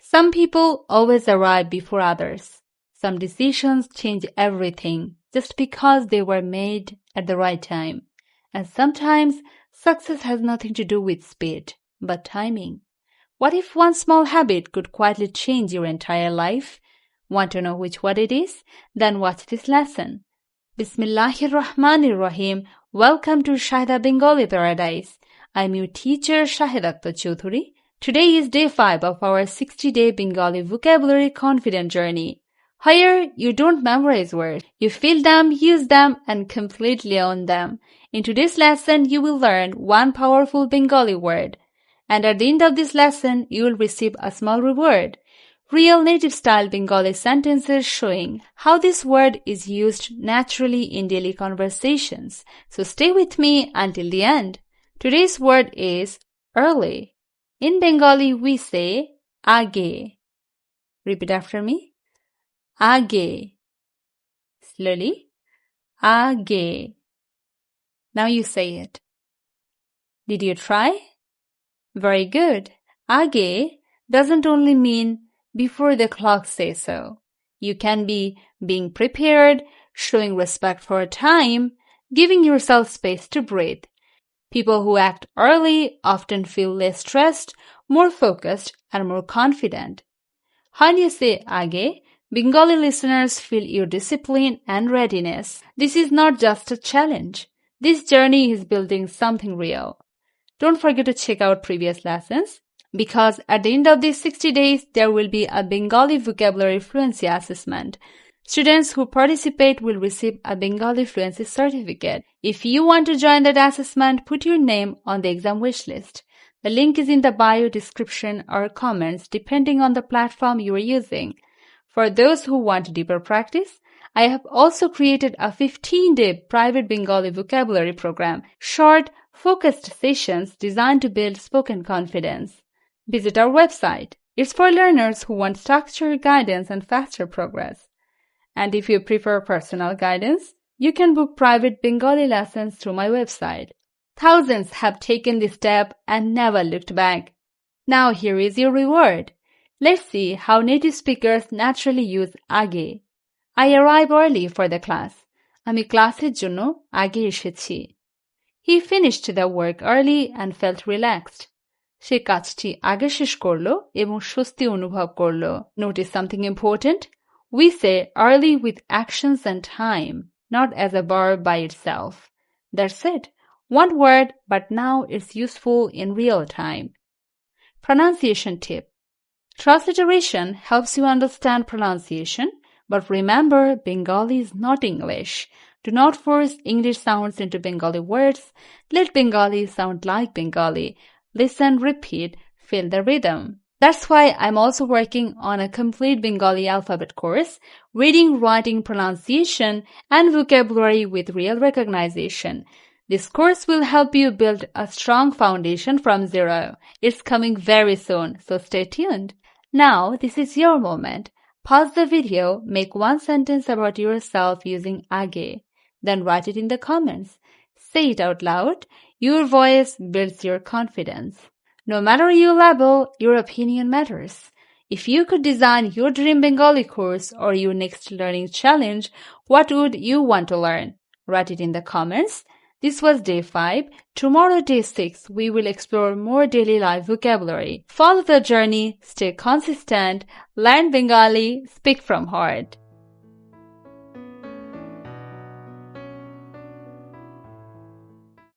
Some people always arrive before others. Some decisions change everything just because they were made at the right time. And sometimes success has nothing to do with speed, but timing. What if one small habit could quietly change your entire life? Want to know which one it is? Then watch this lesson. Bismillahirrahmanirrahim. Welcome to Shaheda Bengali Paradise. I'm your teacher Shaheda Akter Chowdhury. Today is day 5 of our 60-day Bengali Vocabulary Confident Journey. Here, you don't memorize words. You feel them, use them, and completely own them. In today's lesson, you will learn one powerful Bengali word. And at the end of this lesson, you will receive a small reward. Real native-style Bengali sentences showing how this word is used naturally in daily conversations. So stay with me until the end. Today's word is early. In Bengali, we say age. Repeat after me. Age. Slowly. Age. Now you say it. Did you try? Very good. Age doesn't only mean before the clock says so. You can be being prepared, showing respect for a time, giving yourself space to breathe. People who act early often feel less stressed, more focused, and more confident. When you say age, Bengali listeners feel your discipline and readiness. This is not just a challenge. This journey is building something real. Don't forget to check out previous lessons, because at the end of these 60 days, there will be a Bengali Vocabulary Fluency Assessment. Students who participate will receive a Bengali Fluency Certificate. If you want to join that assessment, put your name on the exam wish list. The link is in the bio description or comments depending on the platform you are using. For those who want deeper practice, I have also created a 15-day private Bengali vocabulary program, short, focused sessions designed to build spoken confidence. Visit our website. It's for learners who want structured guidance and faster progress. And if you prefer personal guidance, you can book private Bengali lessons through my website. Thousands have taken this step and never looked back. Now here is your reward. Let's see how native speakers naturally use age. I arrive early for the class. আমি ক্লাসের জন্য আগে এসেছি. He finished the work early and felt relaxed. সে কাজটি আগে শেষ করল এবং স্বস্তি অনুভব করল. Notice something important? We say early with actions and time, not as a verb by itself. That's it. One word, but now it's useful in real time. Pronunciation tip. Transliteration helps you understand pronunciation, but remember, Bengali is not English. Do not force English sounds into Bengali words. Let Bengali sound like Bengali. Listen, repeat, feel the rhythm. That's why I'm also working on a complete Bengali alphabet course, reading, writing, pronunciation, and vocabulary with real recognition. This course will help you build a strong foundation from zero. It's coming very soon, so stay tuned. Now, this is your moment. Pause the video, make one sentence about yourself using age, then write it in the comments. Say it out loud. Your voice builds your confidence. No matter your level, your opinion matters. If you could design your dream Bengali course or your next learning challenge, what would you want to learn? Write it in the comments. This was day 5. Tomorrow, day 6, we will explore more daily life vocabulary. Follow the journey, stay consistent, learn Bengali, speak from heart.